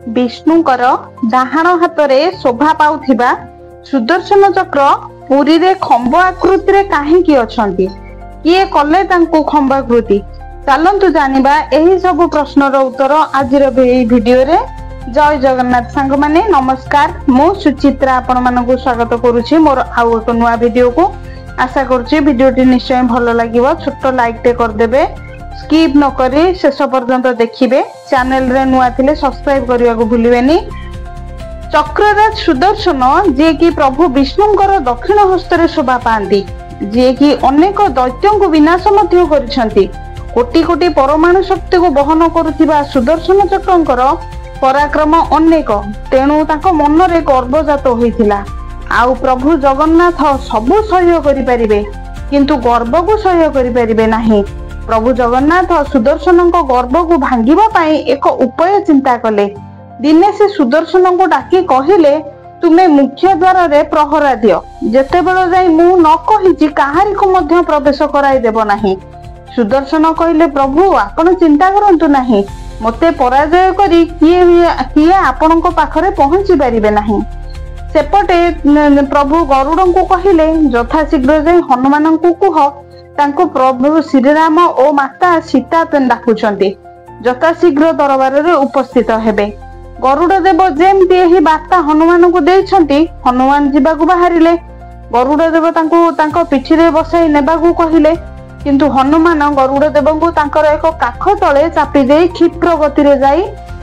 विष्णुकर डाहाण हातरे शोभा पाउथिबा सुदर्शन चक्र पुरी रे खंब आकृति रे काहेकि अछंती किए कले तांको खंब आकृति चलंतु जानिबा एही सब प्रश्नर उत्तर आजिर एही वीडियो रे। जय जगन्नाथ सांग माने नमस्कार मु सुचित्रा आपण मानकु स्वागत करूछि मोर आउ एक नुवा वीडियो को। आशा करूछि वीडियोटी निश्चय भलो लागिवो। छोटो लाइक टे कर देबे, स्किप न करी शेष पर्यंत देखिबे। चैनल रे नुवा थिले सब्सक्राइब करिया को भूलिबेनी। चक्रराज सुदर्शन जे कि प्रभु विष्णुंकर दक्षिण हस्त रे शोभा पांती, जे कि अनेक दैत्यों को विनाश मध्य करिसंती। कोटि कोटि परमाणु शक्ति को बहन करुथिबा सुदर्शन चक्रंकर पराक्रम अनेक, तेणु ताको मन रे गर्व जात होइथिला। आउ प्रभु जगन्नाथ सबु सहयोग करि परिबे, किंतु गर्व को सहयोग करि परिबे नाही। प्रभु जगन्नाथ सुदर्शन को गर्व को भांगिबा पई एक उपाय चिंता कले। दिने से सुदर्शन को डाकी कहिले, तुमे मुख्य द्वार रे प्रहरा दियो, जेतेबेले जाई मु न कहिची काहारी को मध्य प्रवेश कराई देबो नाही। सुदर्शन कहिले, प्रभु आपण चिंता करंतु नाही, मते पराजय करी किए आपनक पाखरे पहुंची परिबे नाही। सेपटे प्रभु गरुड़ को कहिले, यथा शीघ्र जाई हनुमान को कुह, तांको प्रभु श्री राम और माता सीता डाकुचंती, यथा शीघ्र दरबार रे उपस्थित हेबे। गरुड़ देव जेमती एही बार्ता हनुमान को देइछंती, हनुमान जीवाकू बाहरिले। गरुड़ देव तांको पिठी रे बसाई नेबाकू कहिले, किंतु हनुमान गरुड़ देव को तांकर एक काख तले चापी देई क्षिप्र गति रे जाई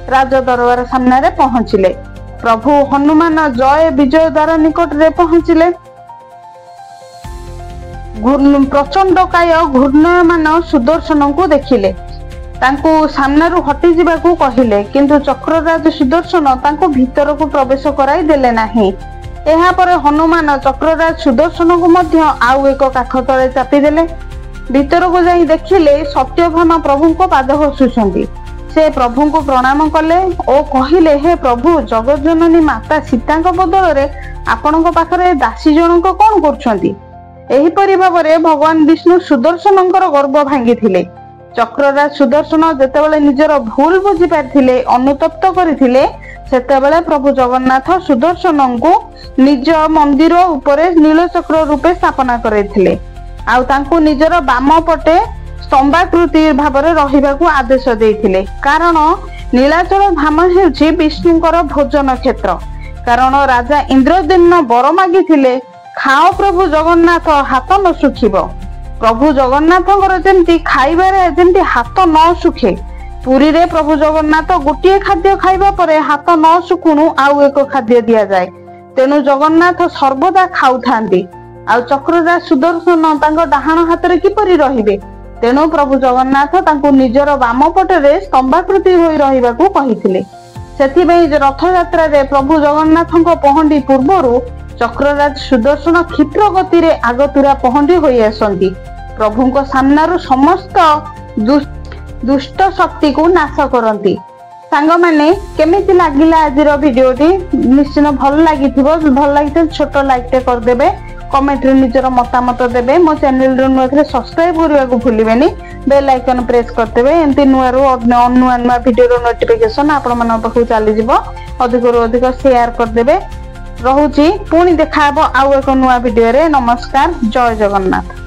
राज दरबार सामने रे पहुंचिले। प्रभु हनुमान जय विजय द्वार निकट रे पहुंचिले। प्रचंड काय घूर्णयमान सुदर्शन को देखिले, तांको सामनारू हटि जिबाकू कहिले, किंतु चक्रराज सुदर्शन तांको भीतर को प्रवेश कराई देले नाही। एहा परे हनुमान चक्रराज सुदर्शन को मध्य आउ एक काख तले चापी देले। भीतर को जाई देखिले सत्यभामा प्रभु को पाद घसुछंती। से प्रभु को प्रणाम कले और कहिले, हे प्रभु जगत जननी माता सीता बदल रे आपनक पाखरे दासी जनक कोन करछंती। एही परि भाबरे भगवान विष्णु सुदर्शनकर गर्व भांगिथिले। चक्रराज सुदर्शन जेतेबेले निजर भूल बुझी पारथिले, अनुतप्त करिथिले, सेतेबेले प्रभु जगन्नाथ सुदर्शन को निज मंदिर उपरे नीलचक्र रूपे स्थापना करैथिले। आउ तांको निजर बाम पटे स्तंभाकृति भाबरे रहिबाकू आदेश देइथिले, कारण नीलाचल धाम हेउछि विष्णुंकर भोजन क्षेत्र। कारण राजा इंद्रदेन बर मागिथिले, खाओ प्रभु जगन्नाथ हाथ न सुखिबो। प्रभु जगन्नाथଙ୍କର जेमती खाइबारे जेमती हाथ न सुखे, पुरी रे प्रभु जगन्नाथ गोटिए खाद्य खाइबा परे हाथ न सुकुनु आउ एक खाद्य दिया जाए। तेनु जगन्नाथ सर्वदा खाउथांती। आउ चक्रराज सुदर्शन तांको डाहाण हाथ रे किपरि रहिबे, तेनु प्रभु जगन्नाथ तांको निजर बाम पटरे स्तंभाकृति होई रहिबाकू कहिथिले। सेथिबेई रथ यात्रा रे प्रभु जगन्नाथଙ୍କ पहंडी पूर्वरु चक्रराज सुदर्शन क्षिप्र गति रे आगतुरा पहंडी होई आसंती। प्रभुଙ୍କ सामनारू समस्त दुष्ट शक्ति को नाश करंती। सांग माने केमिति लागिला आजिर वीडियोटी? निश्चित भल लागिथिबो। भल लागिते छोटो लाइक टे कर देबे, कमेंट रे निजर मतामत देबे। मो चैनल रे नुवा सब्सक्राइब करिया को भूलिबेनी, बेल आइकन प्रेस कर देबे। एंती नुवा नुवा वीडियो रो नोटिफिकेशन आपण मन पाखु चली जिवो। अधिक रो अधिक शेयर कर देबे। रहुची पुणी देखा आउ एक नुआ वीडियो रे। नमस्कार, जय जगन्नाथ।